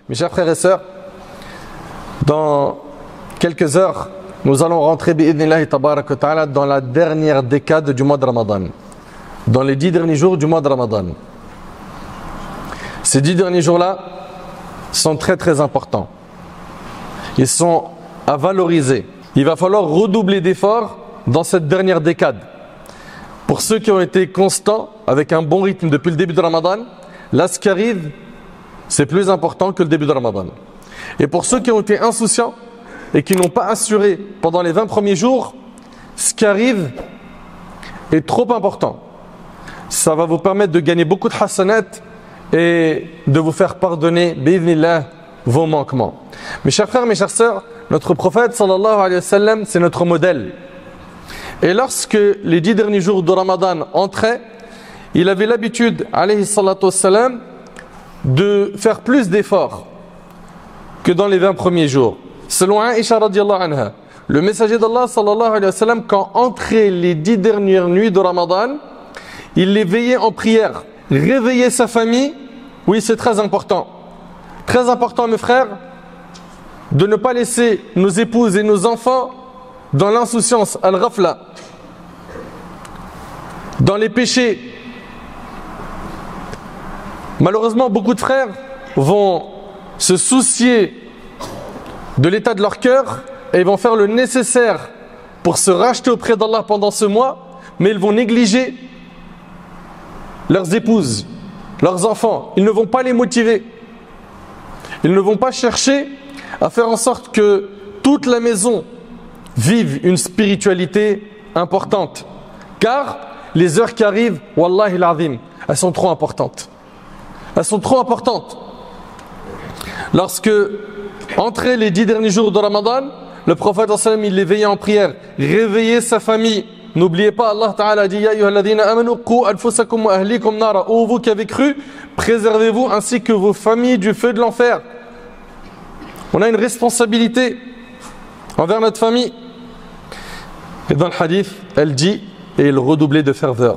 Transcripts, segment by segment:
Mes chers frères et sœurs, dans quelques heures, nous allons rentrer bi'idhnillahi tabarak wa ta'ala dans la dernière décade du mois de Ramadan. Dans les 10 derniers jours du mois de Ramadan. Ces 10 derniers jours-là sont très très importants. Ils sont à valoriser. Il va falloir redoubler d'efforts dans cette dernière décade. Pour ceux qui ont été constants avec un bon rythme depuis le début de Ramadan, là ce qui arrive, c'est plus important que le début de Ramadan. Et pour ceux qui ont été insouciants et qui n'ont pas assuré pendant les 20 premiers jours, ce qui arrive est trop important. Ça va vous permettre de gagner beaucoup de hasanat et de vous faire pardonner, bi'idhnillah, vos manquements. Mes chers frères, mes chères sœurs, notre prophète sallallahu alayhi wa sallam, c'est notre modèle. Et lorsque les 10 derniers jours de Ramadan entraient, il avait l'habitude, alayhi salatu wassalam, de faire plus d'efforts que dans les 20 premiers jours. Selon Aïcha radiyallahu anha, le messager d'Allah sallallahu alayhi wa sallam, quand entraient les 10 dernières nuits de Ramadan, il les veillait en prière. Réveiller sa famille, oui, c'est très important. Très important, mes frères, de ne pas laisser nos épouses et nos enfants dans l'insouciance, al-ghafla, dans les péchés. Malheureusement, beaucoup de frères vont se soucier de l'état de leur cœur et ils vont faire le nécessaire pour se racheter auprès d'Allah pendant ce mois, mais ils vont négliger leurs épouses, leurs enfants. Ils ne vont pas les motiver. Ils ne vont pas chercher à faire en sorte que toute la maison vive une spiritualité importante. Car les heures qui arrivent, wallahi l'azim, elles sont trop importantes. Elles sont trop importantes. Lorsque entraient les 10 derniers jours de Ramadan, le prophète il les veillait en prière, réveillait sa famille. N'oubliez pas, Allah Ta'ala dit: Ya ayyuhalladhina amanu qu anfusakum wa ahlikum nara. Ô vous qui avez cru, préservez-vous ainsi que vos familles du feu de l'enfer. On a une responsabilité envers notre famille. Et dans le hadith, elle dit: et il redoublait de ferveur.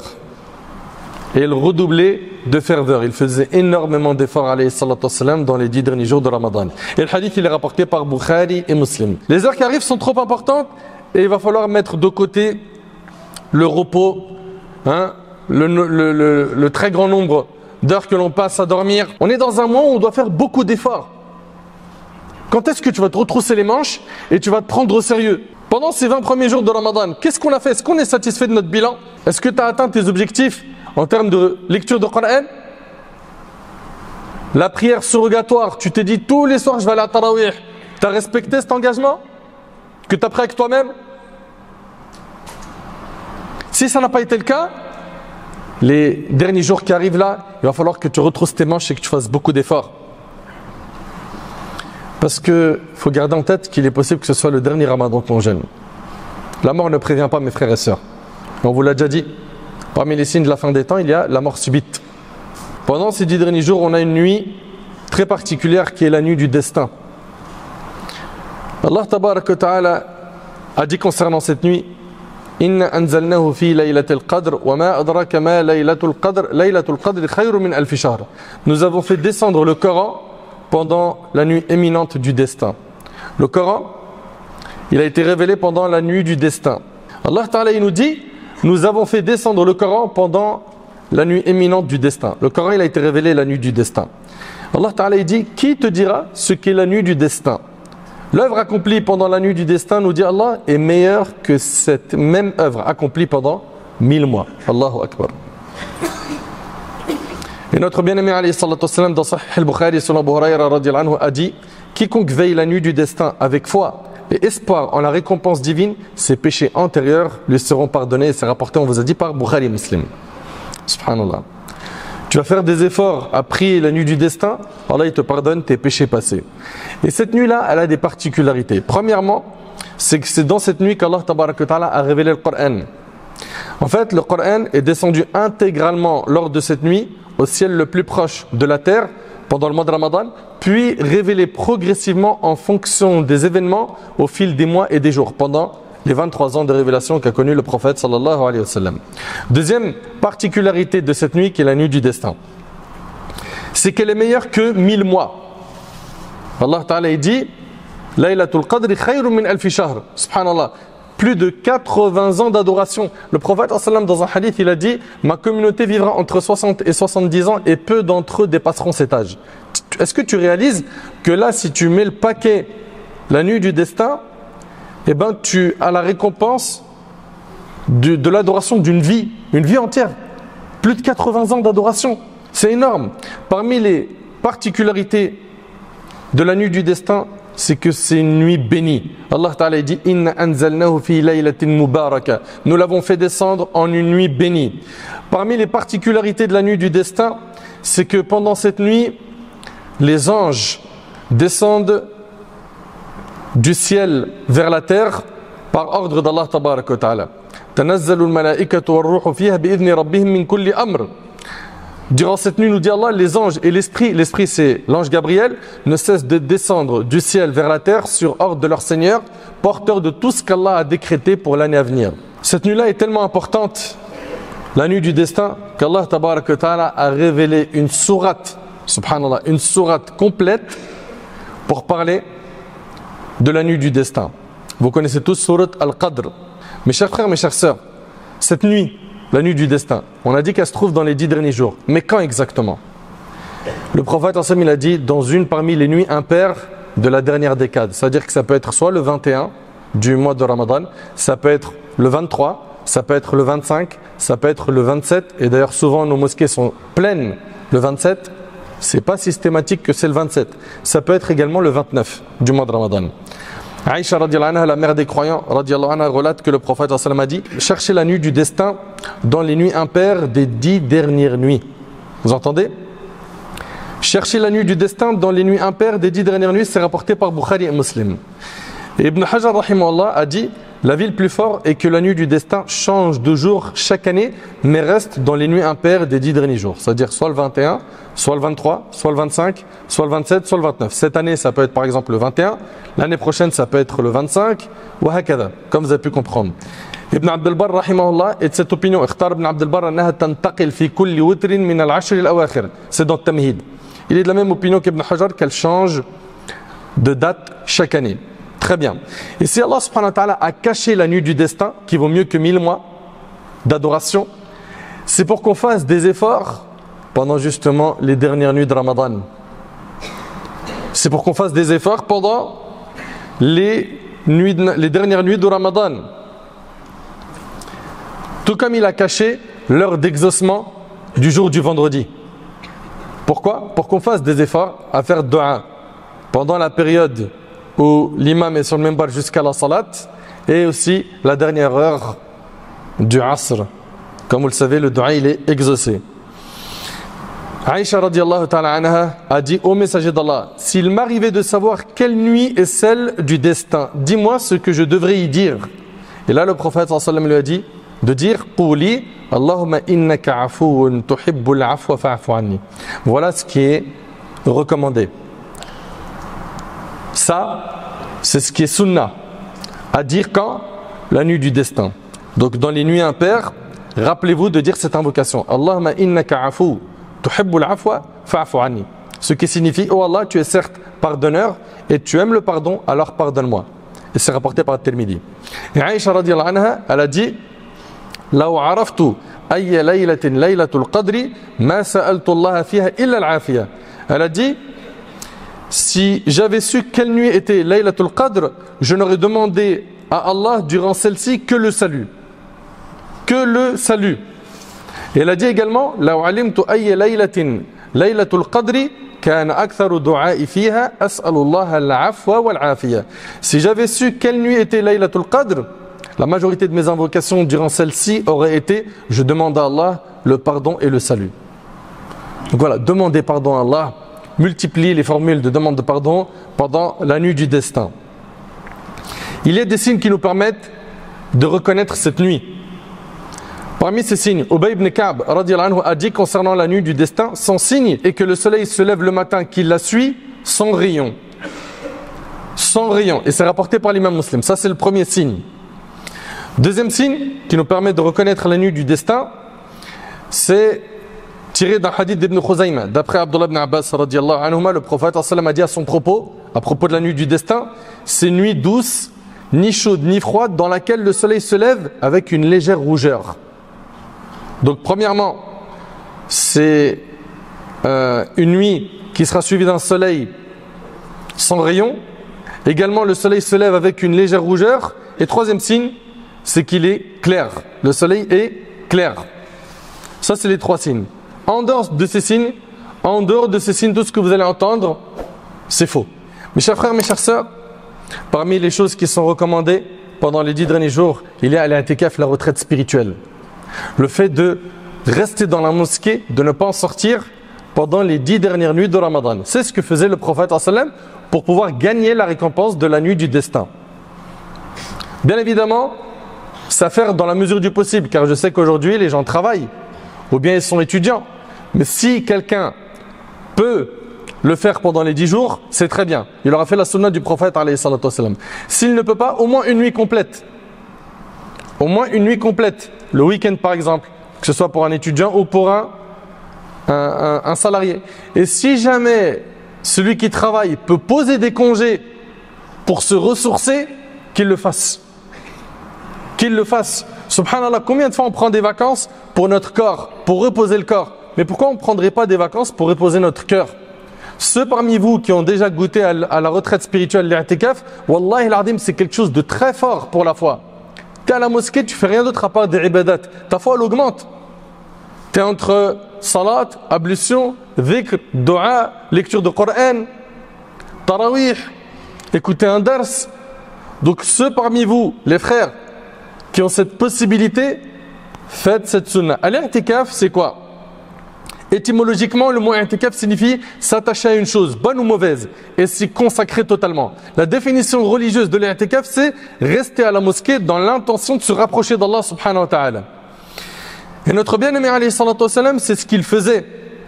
Et il redoublait de ferveur. Il faisait énormément d'efforts, alayhi salatu wassalam, dans les 10 derniers jours de Ramadan. Et le hadith, il est rapporté par Bukhari et Muslim. Les heures qui arrivent sont trop importantes et il va falloir mettre de côté le repos, hein, le très grand nombre d'heures que l'on passe à dormir. On est dans un mois où on doit faire beaucoup d'efforts. Quand est-ce que tu vas te retrousser les manches et tu vas te prendre au sérieux? Pendant ces 20 premiers jours de Ramadan, qu'est-ce qu'on a fait? Est-ce qu'on est satisfait de notre bilan? Est-ce que tu as atteint tes objectifs en termes de lecture de Coran? La prière surrogatoire, tu t'es dit tous les soirs je vais aller à Tarawih. Tu as respecté cet engagement que tu as pris avec toi-même? Si ça n'a pas été le cas, les derniers jours qui arrivent là, il va falloir que tu retrousses tes manches et que tu fasses beaucoup d'efforts. Parce qu'il faut garder en tête qu'il est possible que ce soit le dernier Ramadan qu'on jeûne. La mort ne prévient pas, mes frères et sœurs. On vous l'a déjà dit. Parmi les signes de la fin des temps, il y a la mort subite. Pendant ces 10 derniers jours, on a une nuit très particulière qui est la nuit du destin. Allah tabaraka wa ta'ala a dit concernant cette nuit: Inna anzalnahu fi laylatil qadr wa ma adraka ma laylatul qadr khayrun min alf shahr. Nous avons fait descendre le Coran pendant la nuit éminente du destin. Le Coran, il a été révélé pendant la nuit du destin. Allah Ta'ala, il nous dit: nous avons fait descendre le Coran pendant la nuit éminente du destin. Le Coran, il a été révélé la nuit du destin. Allah Ta'ala, il dit: qui te dira ce qu'est la nuit du destin? L'œuvre accomplie pendant la nuit du destin, nous dit Allah, est meilleure que cette même œuvre accomplie pendant 1000 mois. Allahu Akbar. Et notre bien-aimé alayhi salatu wassalam, dans Sahih al-Bukhari, selon Abu Hurayra radiyallahu anhu, a dit: quiconque veille la nuit du destin avec foi et espoir en la récompense divine, ses péchés antérieurs lui seront pardonnés. Et c'est rapporté, on vous a dit, par Bukhari et Muslim. Subhanallah. Tu vas faire des efforts à prier la nuit du destin, Allah il te pardonne tes péchés passés. Et cette nuit-là, elle a des particularités. Premièrement, c'est que c'est dans cette nuit qu'Allah tabaraka wa ta'ala a révélé le Coran. En fait, le Coran est descendu intégralement lors de cette nuit au ciel le plus proche de la terre pendant le mois de Ramadan, puis révélé progressivement en fonction des événements au fil des mois et des jours pendant les 23 ans de révélation qu'a connu le prophète sallallahu alayhi wa sallam. Deuxième particularité de cette nuit qui est la nuit du destin, c'est qu'elle est meilleure que 1000 mois. Allah Ta'ala dit Laylatul Qadri khayrun min alfi shahr. Subhanallah. Plus de 80 ans d'adoration. Le prophète dans un hadith, il a dit ma communauté vivra entre 60 et 70 ans et peu d'entre eux dépasseront cet âge. Est-ce que tu réalises que là, si tu mets le paquet la nuit du destin, eh ben, tu as la récompense de l'adoration d'une vie, une vie entière. Plus de 80 ans d'adoration. C'est énorme. Parmi les particularités de la nuit du destin, c'est que c'est une nuit bénie. Allah Ta'ala dit Inna anzalnahu fi laylatin mubaraka. Nous l'avons fait descendre en une nuit bénie. Parmi les particularités de la nuit du destin, c'est que pendant cette nuit, les anges descendent du ciel vers la terre par ordre d'Allah Tabaraka wa Ta'ala. Tanazzalu al-malaikatu war-ruhu fiha bi-idhni rabbihim min kulli amr. Durant cette nuit, nous dit Allah, les anges et l'esprit c'est l'ange Gabriel, ne cessent de descendre du ciel vers la terre sur ordre de leur Seigneur, porteur de tout ce qu'Allah a décrété pour l'année à venir. Cette nuit-là est tellement importante, la nuit du destin, qu'Allah Tabaraka wa Ta'ala a révélé une sourate, subhanallah, une sourate complète pour parler de la nuit du destin. Vous connaissez tous sourate Al-Qadr. Mes chers frères, mes chères sœurs, cette nuit, la nuit du destin, on a dit qu'elle se trouve dans les 10 derniers jours. Mais quand exactement? Le prophète il a dit dans une parmi les nuits impaires de la dernière décade. C'est-à-dire que ça peut être soit le 21 du mois de Ramadan, ça peut être le 23, ça peut être le 25, ça peut être le 27. Et d'ailleurs souvent nos mosquées sont pleines le 27. C'est pas systématique que c'est le 27. Ça peut être également le 29 du mois de Ramadan. Aïcha radiallahu anha, la mère des croyants, radiallahu anha, relate que le prophète a dit cherchez la nuit du destin dans les nuits impaires des 10 dernières nuits. Vous entendez? Cherchez la nuit du destin dans les nuits impaires des 10 dernières nuits, c'est rapporté par Bukhari et Muslim. Et Ibn Hajar rahimahullah a dit la vie le plus fort est que la nuit du destin change de jour chaque année, mais reste dans les nuits impaires des 10 derniers jours. C'est-à-dire soit le 21, soit le 23, soit le 25, soit le 27, soit le 29. Cette année, ça peut être par exemple le 21. L'année prochaine, ça peut être le 25. Wa hakada, comme vous avez pu comprendre. Ibn Abd al-Barr rahimahullah est de cette opinion. Ikhtar ibn Abd al-Barr annaha tantaqil fi kulli witrin min al-ashr al-awakhir. C'est dans Tamhid. Il est de la même opinion qu'Ibn Hajar qu'elle change de date chaque année. Très bien. Et si Allah subhanahu wa ta'ala a caché la nuit du destin, qui vaut mieux que 1000 mois d'adoration, c'est pour qu'on fasse des efforts pendant justement les dernières nuits de Ramadan. C'est pour qu'on fasse des efforts pendant les dernières nuits de Ramadan. Tout comme il a caché l'heure d'exaucement du jour du vendredi. Pourquoi? Pour qu'on fasse des efforts à faire dua pendant la période où l'imam est sur le minbar jusqu'à la salat et aussi la dernière heure du asr. Comme vous le savez, le dua il est exaucé. Aïcha radiallahu ta'ala anha a dit au messager d'Allah, s'il m'arrivait de savoir quelle nuit est celle du destin, dis-moi ce que je devrais y dire. Et là le prophète sallallahu alayhi wa sallam lui a dit de dire Quli Allahumma innaka afuun tuhibbul afwa fa'fu anni. Voilà ce qui est recommandé. Ça, c'est ce qui est sunnah. À dire quand? La nuit du destin. Donc dans les nuits impaires, rappelez-vous de dire cette invocation. Allahumma innaka afu tuhibbul afwa fa'fu anni. Ce qui signifie, oh Allah, tu es certes pardonneur et tu aimes le pardon, alors pardonne-moi. Et c'est rapporté par Tirmidhi. Et Aïcha radiallahu anha, elle a dit Law araftu ayya laylatin laylatul qadri ma sa'altu Allah fiha illa al-afiya. Elle a dit si j'avais su quelle nuit était Laylatul Qadr, je n'aurais demandé à Allah durant celle-ci que le salut. Que le salut. Et elle a dit également Law alimtu ayya laylatin laylatul qadri kana aktharu du'a'i fiha as'alullah al-afwa wal-afiya. Si j'avais su quelle nuit était Laylatul Qadr, la majorité de mes invocations durant celle-ci auraient été je demande à Allah le pardon et le salut. Donc voilà, demandez pardon à Allah. Multiplie les formules de demande de pardon pendant la nuit du destin. Il y a des signes qui nous permettent de reconnaître cette nuit. Parmi ces signes, Ubay ibn Ka'b radiyallahu anhu a dit concernant la nuit du destin, son signe est que le soleil se lève le matin qui la suit sans rayon. Sans rayon. Et c'est rapporté par l'imam Muslim. Ça c'est le premier signe. Deuxième signe qui nous permet de reconnaître la nuit du destin, c'est tiré d'un hadith d'Ibn Khuzayma. D'après Abdullah ibn Abbas radiyallahu anhuma, le prophète a dit à son propos, à propos de la nuit du destin, c'est une nuit douce, ni chaude ni froide, dans laquelle le soleil se lève avec une légère rougeur. Donc premièrement, c'est une nuit qui sera suivie d'un soleil sans rayon. Également, le soleil se lève avec une légère rougeur. Et troisième signe, c'est qu'il est clair. Le soleil est clair. Ça, c'est les trois signes. En dehors de ces signes, tout ce que vous allez entendre, c'est faux. Mes chers frères, mes chères sœurs, parmi les choses qui sont recommandées pendant les 10 derniers jours, il y a l'i'tikaf, la retraite spirituelle. Le fait de rester dans la mosquée, de ne pas en sortir pendant les 10 dernières nuits de Ramadan. C'est ce que faisait le prophète sallam pour pouvoir gagner la récompense de la nuit du destin. Bien évidemment, ça faire dans la mesure du possible, car je sais qu'aujourd'hui les gens travaillent, ou bien ils sont étudiants. Mais si quelqu'un peut le faire pendant les 10 jours, c'est très bien. Il aura fait la sunna du prophète alayhi salatu wassalam. S'il ne peut pas, au moins une nuit complète. Au moins une nuit complète. Le week-end par exemple, que ce soit pour un étudiant ou pour un salarié. Et si jamais celui qui travaille peut poser des congés pour se ressourcer, qu'il le fasse. Qu'il le fasse. Subhanallah, combien de fois on prend des vacances pour notre corps, pour reposer le corps? Mais pourquoi on ne prendrait pas des vacances pour reposer notre cœur? Ceux parmi vous qui ont déjà goûté à la retraite spirituelle, l'i'tikaf, Wallahi al-Azim, c'est quelque chose de très fort pour la foi. Tu es à la mosquée, tu fais rien d'autre à part des ibadat. Ta foi, elle augmente. Tu es entre salat, ablution, dhikr, dua, lecture de Coran, tarawih, écouter un dars. Donc ceux parmi vous, les frères, qui ont cette possibilité, faites cette sunna. L'i'tikaf, c'est quoi? Étymologiquement, le mot i'tikaf signifie s'attacher à une chose, bonne ou mauvaise, et s'y consacrer totalement. La définition religieuse de l'i'tikaf, c'est rester à la mosquée dans l'intention de se rapprocher d'Allah subhanahu wa ta'ala. Et notre bien-aimé alayhi salatu wassalam, c'est ce qu'il faisait.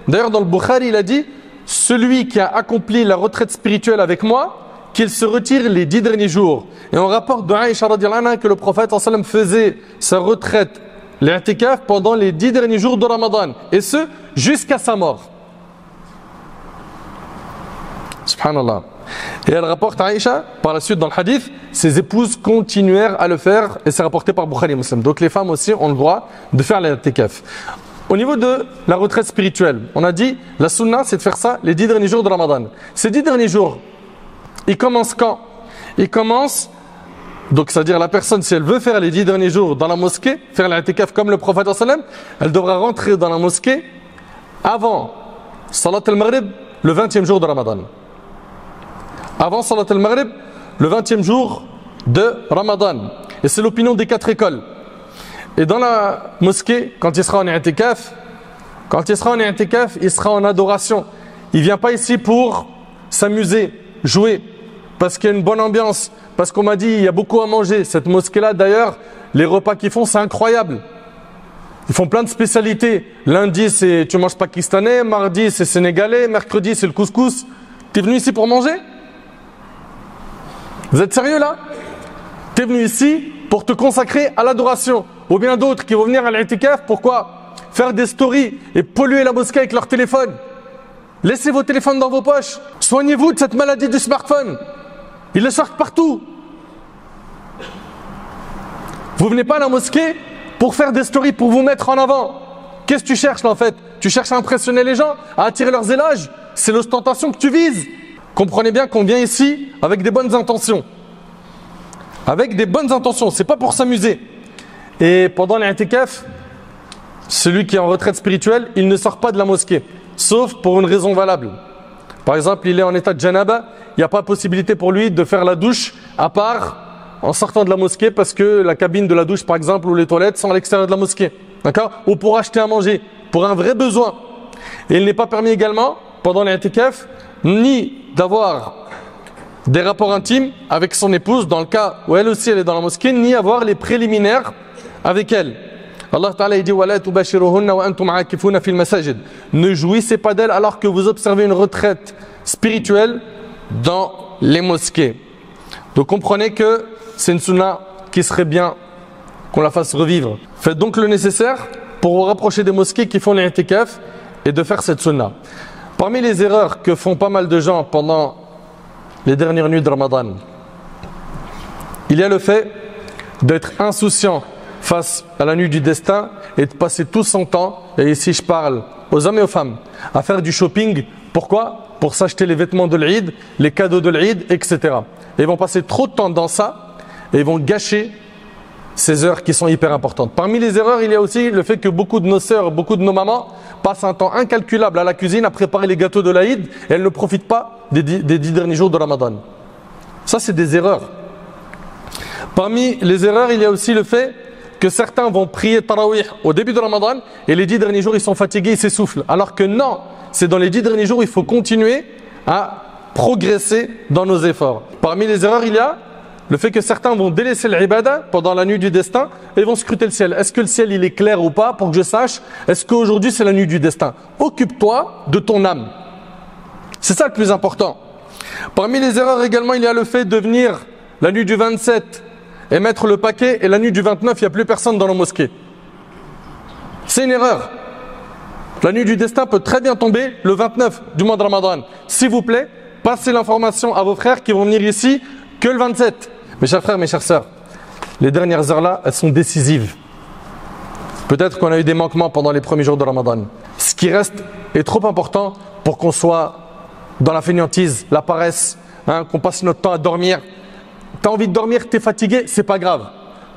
D'ailleurs, dans le Bukhari, il a dit, celui qui a accompli la retraite spirituelle avec moi, qu'il se retire les 10 derniers jours. Et on rapporte de Aïcha radhiyallahu anha que le prophète sallam faisait sa retraite, l'i'tikaf, pendant les 10 derniers jours de Ramadan. Et ce, jusqu'à sa mort. Subhanallah. Et elle rapporte à Aïcha, par la suite dans le hadith, ses épouses continuèrent à le faire, et c'est rapporté par Bukhari Muslim. Donc les femmes aussi ont le droit de faire l'i'tikaf. Au niveau de la retraite spirituelle, on a dit, la sunna c'est de faire ça les 10 derniers jours de Ramadan. Ces 10 derniers jours, ils commencent quand? Ils commencent, donc c'est-à-dire la personne, si elle veut faire les 10 derniers jours dans la mosquée, faire l'i'tikaf comme le prophète sallam, elle devra rentrer dans la mosquée avant Salat al-Maghrib, le 20e jour de Ramadan. Avant Salat al-Maghrib, le 20e jour de Ramadan. Et c'est l'opinion des 4 écoles. Et dans la mosquée, quand il sera en i'tikaf, il sera en adoration. Il ne vient pas ici pour s'amuser, jouer, parce qu'il y a une bonne ambiance, parce qu'on m'a dit il y a beaucoup à manger. Cette mosquée-là, d'ailleurs, les repas qu'ils font, c'est incroyable. Ils font plein de spécialités. Lundi, c'est tu manges pakistanais, mardi, c'est sénégalais, mercredi, c'est le couscous. Tu es venu ici pour manger? Vous êtes sérieux là? Tu es venu ici pour te consacrer à l'adoration. Ou bien d'autres qui vont venir à l'i'tikaf, pourquoi? Faire des stories et polluer la mosquée avec leur téléphone. Laissez vos téléphones dans vos poches. Soignez-vous de cette maladie du smartphone. Ils le sortent partout. Vous venez pas à la mosquée pour faire des stories, pour vous mettre en avant. Qu'est-ce que tu cherches là en fait? Tu cherches à impressionner les gens, à attirer leurs éloges? C'est l'ostentation que tu vises. Comprenez bien qu'on vient ici avec des bonnes intentions. Avec des bonnes intentions, c'est pas pour s'amuser. Et pendant l'i'tikaf, celui qui est en retraite spirituelle, il ne sort pas de la mosquée. Sauf pour une raison valable. Par exemple, il est en état de janaba, il n'y a pas possibilité pour lui de faire la douche à part en sortant de la mosquée parce que la cabine de la douche, par exemple, ou les toilettes sont à l'extérieur de la mosquée. D'accord? Ou pour acheter à manger, pour un vrai besoin. Et il n'est pas permis également, pendant l'i'tikaf, ni d'avoir des rapports intimes avec son épouse, dans le cas où elle aussi elle est dans la mosquée, ni avoir les préliminaires avec elle. Allah Ta'ala dit وَلَا تُبَشِرُهُنَّ وَأَنْتُمْ عَاكِفُونَ فِي الْمَسَاجِدِ. Ne jouissez pas d'elle alors que vous observez une retraite spirituelle dans les mosquées. Donc comprenez que c'est une sunna qui serait bien qu'on la fasse revivre. Faites donc le nécessaire pour vous rapprocher des mosquées qui font l'i'tikaf et de faire cette sunna. Parmi les erreurs que font pas mal de gens pendant les dernières nuits de Ramadan. Il y a le fait d'être insouciant face à la nuit du destin et de passer tout son temps, et ici je parle aux hommes et aux femmes, à faire du shopping. Pourquoi? Pour s'acheter les vêtements de l'Eid, les cadeaux de l'Eid, etc. Et ils vont passer trop de temps dans ça et ils vont gâcher ces heures qui sont hyper importantes. Parmi les erreurs, il y a aussi le fait que beaucoup de nos sœurs, beaucoup de nos mamans passent un temps incalculable à la cuisine à préparer les gâteaux de l'Aïd et elles ne profitent pas des 10 derniers jours de Ramadan. Ça, c'est des erreurs. Parmi les erreurs, il y a aussi le fait que certains vont prier Tarawih au début de Ramadan et les 10 derniers jours, ils sont fatigués, ils s'essoufflent. Alors que non, c'est dans les 10 derniers jours, il faut continuer à progresser dans nos efforts. Parmi les erreurs, il y a le fait que certains vont délaisser l'ibada pendant la nuit du destin et vont scruter le ciel. Est-ce que le ciel il est clair ou pas pour que je sache? Est-ce qu'aujourd'hui c'est la nuit du destin? Occupe-toi de ton âme. C'est ça le plus important. Parmi les erreurs également, il y a le fait de venir la nuit du 27 et mettre le paquet et la nuit du 29, il n'y a plus personne dans la mosquée. C'est une erreur. La nuit du destin peut très bien tomber le 29 du mois de Ramadan. S'il vous plaît, passez l'information à vos frères qui vont venir ici que le 27. Mes chers frères, mes chères sœurs, les dernières heures là, elles sont décisives. Peut-être qu'on a eu des manquements pendant les premiers jours de Ramadan. Ce qui reste est trop important pour qu'on soit dans la fainéantise, la paresse, qu'on passe notre temps à dormir. Tu as envie de dormir, tu es fatigué, c'est pas grave.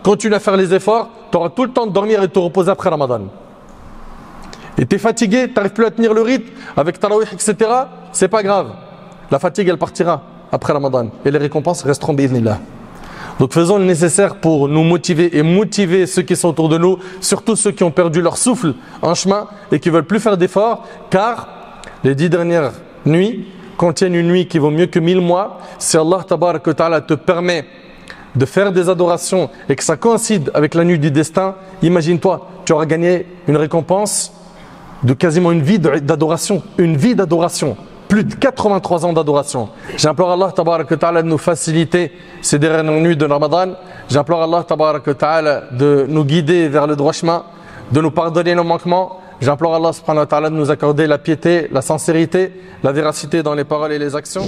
Continue à faire les efforts, tu auras tout le temps de dormir et de te reposer après Ramadan. Et tu es fatigué, tu n'arrives plus à tenir le rythme avec Tarawih, etc. C'est pas grave. La fatigue, elle partira après Ramadan. Et les récompenses resteront bi'idhnillah. Donc faisons le nécessaire pour nous motiver et motiver ceux qui sont autour de nous, surtout ceux qui ont perdu leur souffle en chemin et qui ne veulent plus faire d'efforts, car les 10 dernières nuits contiennent une nuit qui vaut mieux que 1000 mois. Si Allah tabarak wa ta'ala te permet de faire des adorations et que ça coïncide avec la nuit du destin, imagine-toi, tu auras gagné une récompense de quasiment une vie d'adoration, plus de 83 ans d'adoration. J'implore Allah tabarak wa ta'ala de nous faciliter ces dernières nuits de Ramadan. J'implore Allah tabarak wa ta'ala de nous guider vers le droit chemin, de nous pardonner nos manquements. J'implore Allah subhanahu wa ta'ala de nous accorder la piété, la sincérité, la véracité dans les paroles et les actions.